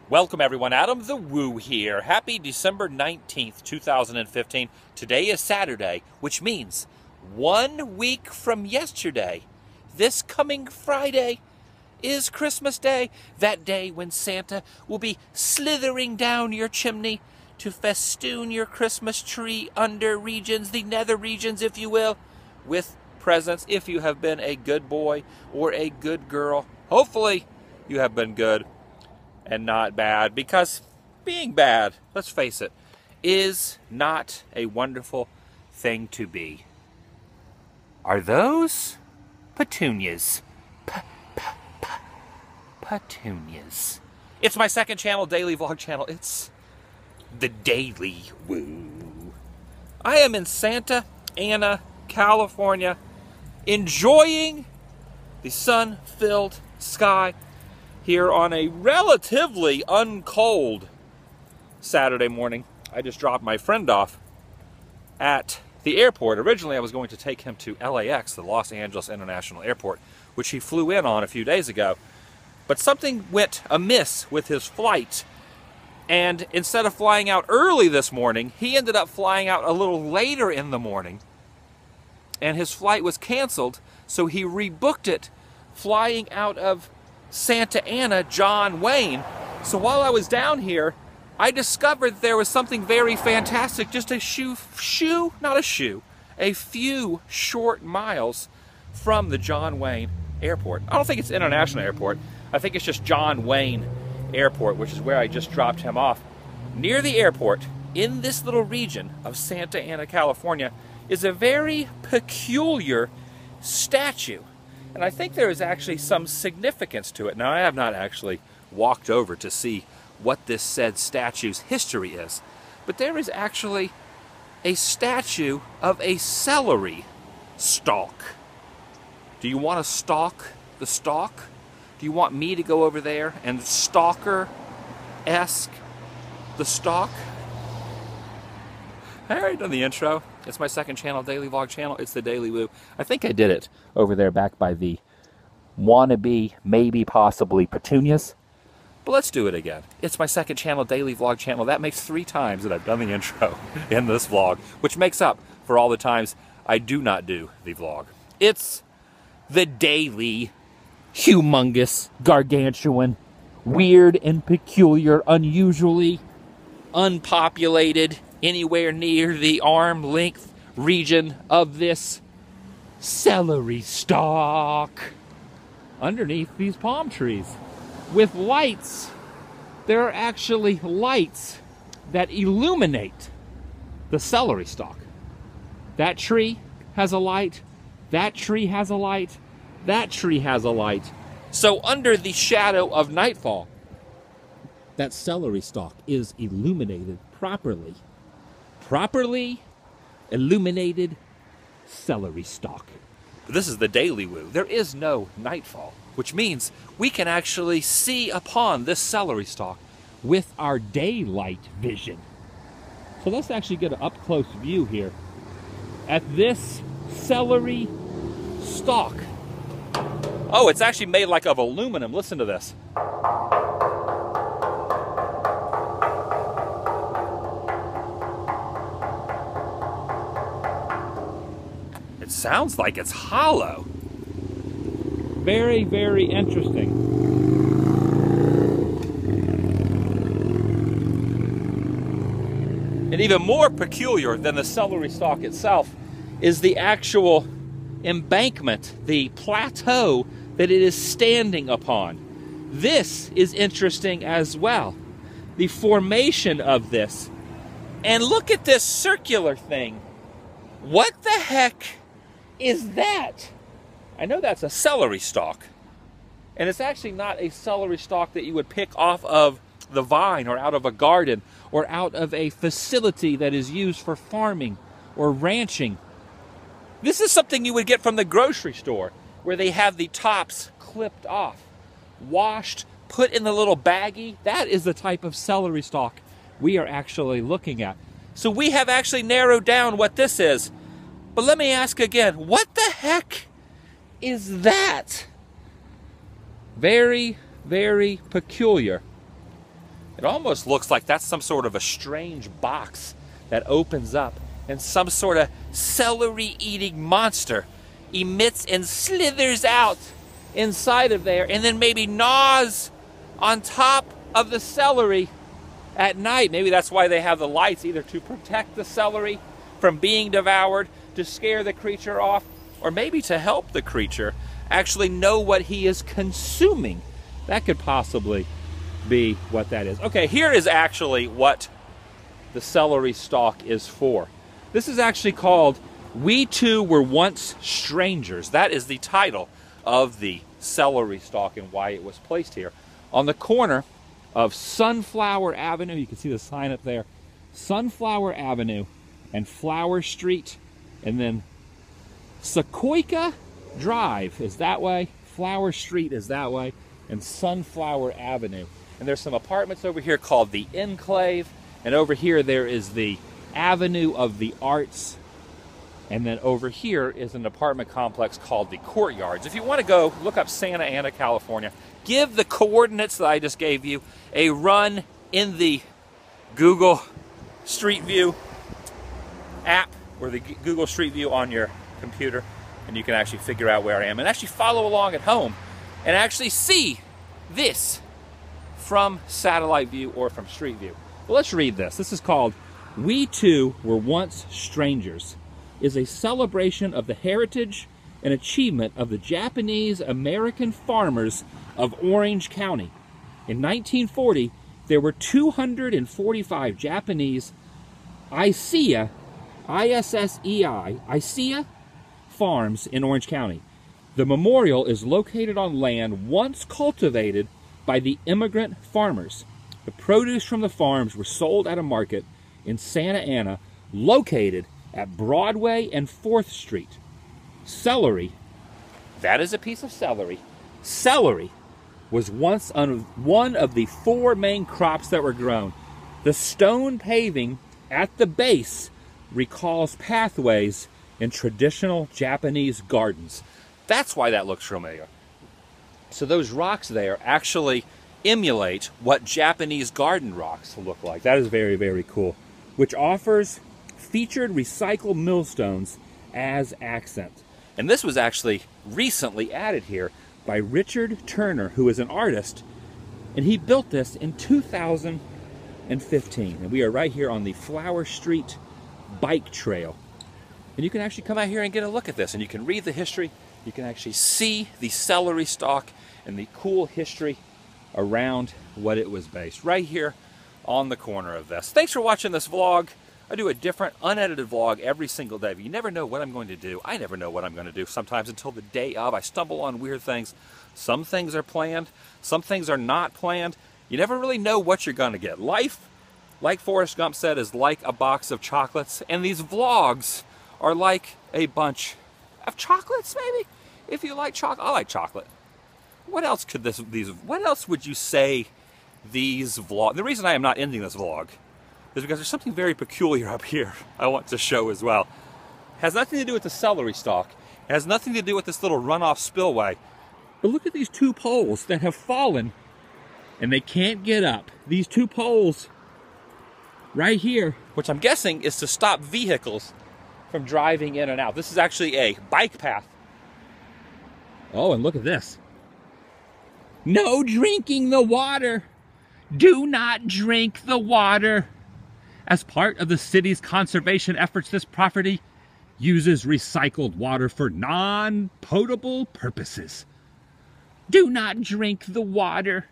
Welcome everyone, AdamTheWoo here. Happy December 19th, 2015. Today is Saturday, which means 1 week from yesterday, this coming Friday, is Christmas Day. That day when Santa will be slithering down your chimney to festoon your Christmas tree under regions, the nether regions if you will, with presents if you have been a good boy or a good girl. Hopefully you have been good and not bad, because being bad, let's face it, is not a wonderful thing to be. Are those petunias? Petunias. It's my second channel, daily vlog channel. It's TheDailyWoo. I am in Santa Ana, California, enjoying the sun-filled sky here on a relatively uncold Saturday morning. I just dropped my friend off at the airport. Originally, I was going to take him to LAX, the Los Angeles International Airport, which he flew in on a few days ago. But something went amiss with his flight, and instead of flying out early this morning, he ended up flying out a little later in the morning, and his flight was canceled, so he rebooked it flying out of Santa Ana, John Wayne. So while I was down here, I discovered there was something very fantastic, just a few short miles from the John Wayne Airport. I don't think it's International Airport. I think it's just John Wayne Airport, which is where I just dropped him off. Near the airport, in this little region of Santa Ana, California, is a very peculiar statue. And I think there is actually some significance to it. Now, I have not actually walked over to see what this said statue's history is, but there is actually a statue of a celery stalk. Do you want to stalk the stalk? Do you want me to go over there and stalker-esque the stalk? I already done the intro. It's my second channel, daily vlog channel. It's TheDailyWoo. I think I did it over there back by the wannabe, maybe, possibly petunias. But let's do it again. It's my second channel, daily vlog channel. That makes 3 times that I've done the intro in this vlog, which makes up for all the times I do not do the vlog. It's the daily, humongous, gargantuan, weird and peculiar, unusually unpopulated, anywhere near the arm length region of this celery stalk underneath these palm trees with lights. There are actually lights that illuminate the celery stalk. That tree has a light, that tree has a light, that tree has a light. So under the shadow of nightfall, that celery stalk is illuminated properly. Properly illuminated celery stalk. This is the TheDailyWoo. There is no nightfall, which means we can actually see upon this celery stalk with our daylight vision. So let's actually get an up-close view here at this celery stalk. Oh, it's actually made like of aluminum. Listen to this. It sounds like it's hollow. Very, very interesting. And even more peculiar than the celery stalk itself is the actual embankment, the plateau that it is standing upon. This is interesting as well. The formation of this. And look at this circular thing. What the heck is that? I know that's a celery stalk. And it's actually not a celery stalk that you would pick off of the vine or out of a garden or out of a facility that is used for farming or ranching. This is something you would get from the grocery store, where they have the tops clipped off, washed, put in the little baggie. That is the type of celery stalk we are actually looking at. So we have actually narrowed down what this is. But let me ask again, what the heck is that? Very, very peculiar. It almost looks like that's some sort of a strange box that opens up and some sort of celery-eating monster emits and slithers out inside of there and then maybe gnaws on top of the celery at night. Maybe that's why they have the lights, either to protect the celery from being devoured, to scare the creature off, or maybe to help the creature actually know what he is consuming. That could possibly be what that is. Okay, here is actually what the celery stalk is for. This is actually called "We Two Were Once Strangers." That is the title of the celery stalk and why it was placed here. On the corner of Sunflower Avenue, you can see the sign up there, Sunflower Avenue and Flower Street, and then Sequoia Drive is that way, Flower Street is that way, and Sunflower Avenue. And there's some apartments over here called the Enclave, and over here there is the Avenue of the Arts, and then over here is an apartment complex called the Courtyards. If you want to go look up Santa Ana, California, give the coordinates that I just gave you a run in the Google Street View app, or the Google Street View on your computer, and you can actually figure out where I am and actually follow along at home and actually see this from satellite view or from street view. Well, let's read this. This is called "We Two Were Once Strangers," is a celebration of the heritage and achievement of the Japanese American farmers of Orange County. In 1940, there were 245 Japanese ISEA farms in Orange County. The memorial is located on land once cultivated by the immigrant farmers. The produce from the farms were sold at a market in Santa Ana, located at Broadway and 4th Street. Celery, that is a piece of celery. Celery was once one of the 4 main crops that were grown. The stone paving at the base recalls pathways in traditional Japanese gardens. That's why that looks familiar. So those rocks there actually emulate what Japanese garden rocks look like. That is very, very cool. Which offers featured recycled millstones as accent. And this was actually recently added here by Richard Turner, who is an artist, and he built this in 2015. And we are right here on the Flower Street bike trail. And you can actually come out here and get a look at this, and you can read the history. You can actually see the celery stalk and the cool history around what it was based right here on the corner of this. Thanks for watching this vlog. I do a different unedited vlog every single day. But you never know what I'm going to do. I never know what I'm going to do sometimes until the day of. I stumble on weird things. Some things are planned. Some things are not planned. You never really know what you're going to get. Life, like Forrest Gump said, is like a box of chocolates. And these vlogs are like a bunch of chocolates, maybe? If you like chocolate, I like chocolate. What else could what else would you say these vlogs? The reason I am not ending this vlog is because there's something very peculiar up here I want to show as well. It has nothing to do with the celery stalk. It has nothing to do with this little runoff spillway. But look at these 2 poles that have fallen and they can't get up. These 2 poles right here, which I'm guessing is to stop vehicles from driving in and out. This is actually a bike path. Oh, and look at this. No drinking the water. Do not drink the water. As part of the city's conservation efforts, this property uses recycled water for non-potable purposes. Do not drink the water.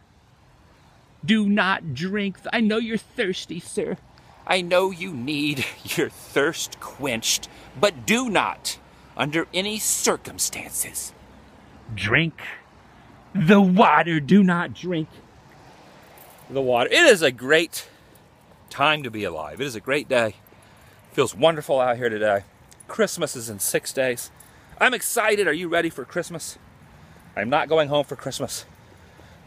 Do not drink. I know you're thirsty, sir. I know you need your thirst quenched, but do not, under any circumstances, drink the water. Do not drink the water. It is a great time to be alive. It is a great day. Feels wonderful out here today. Christmas is in 6 days. I'm excited. Are you ready for Christmas? I'm not going home for Christmas.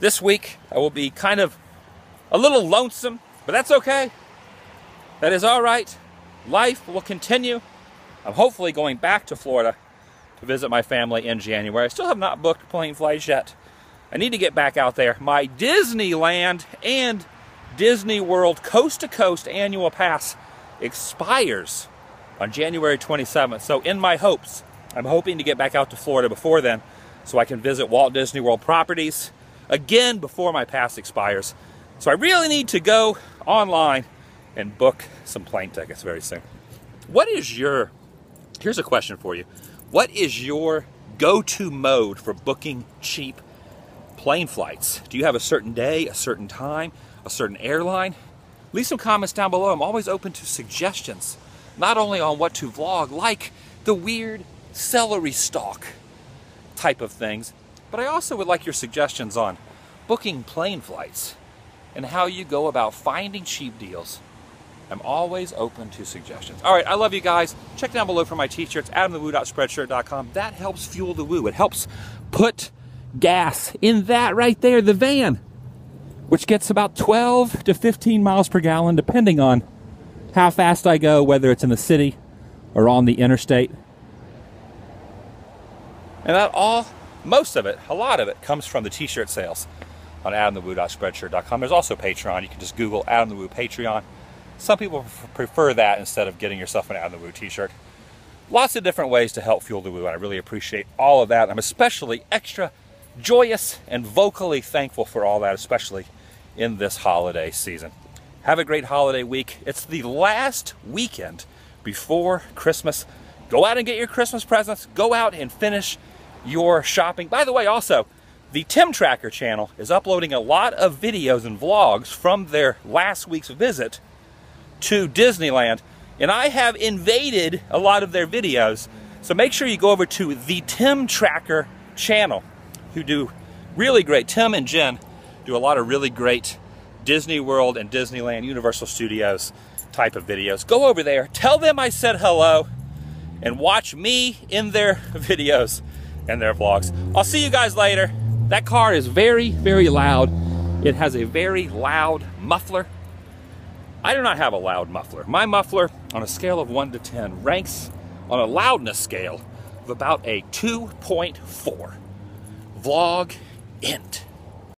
This week, I will be kind of a little lonesome, but that's okay. That is all right. Life will continue. I'm hopefully going back to Florida to visit my family in January. I still have not booked plane flights yet. I need to get back out there. My Disneyland and Disney World Coast to Coast annual pass expires on January 27th. So in my hopes, I'm hoping to get back out to Florida before then so I can visit Walt Disney World properties again before my pass expires. So I really need to go online and book some plane tickets very soon. Here's a question for you. What is your go-to mode for booking cheap plane flights? Do you have a certain day, a certain time, a certain airline? Leave some comments down below. I'm always open to suggestions, not only on what to vlog, like the weird celery stalk type of things, but I also would like your suggestions on booking plane flights and how you go about finding cheap deals. I'm always open to suggestions. All right, I love you guys. Check down below for my t-shirts, AdamTheWoo.spreadshirt.com. That helps fuel the woo. It helps put gas in that right there, the van, which gets about 12 to 15 miles per gallon, depending on how fast I go, whether it's in the city or on the interstate. And that most of it, a lot of it, comes from the t-shirt sales on AdamTheWoo.spreadshirt.com. There's also Patreon. You can just Google AdamTheWoo Patreon. Some people prefer that instead of getting yourself an AdamTheWoo t-shirt. Lots of different ways to help fuel the woo, and I really appreciate all of that. I'm especially extra joyous and vocally thankful for all that, especially in this holiday season. Have a great holiday week. It's the last weekend before Christmas. Go out and get your Christmas presents. Go out and finish your shopping. By the way, also, the Tim Tracker channel is uploading a lot of videos and vlogs from their last week's visit to Disneyland, and I have invaded a lot of their videos. So make sure you go over to the Tim Tracker channel, who do really great. Tim and Jen do a lot of really great Disney World and Disneyland, Universal Studios type of videos. Go over there, tell them I said hello, and watch me in their videos and their vlogs. I'll see you guys later. That car is very, very loud. It has a very loud muffler. I do not have a loud muffler. My muffler, on a scale of 1 to 10, ranks on a loudness scale of about a 2.4. Vlog end.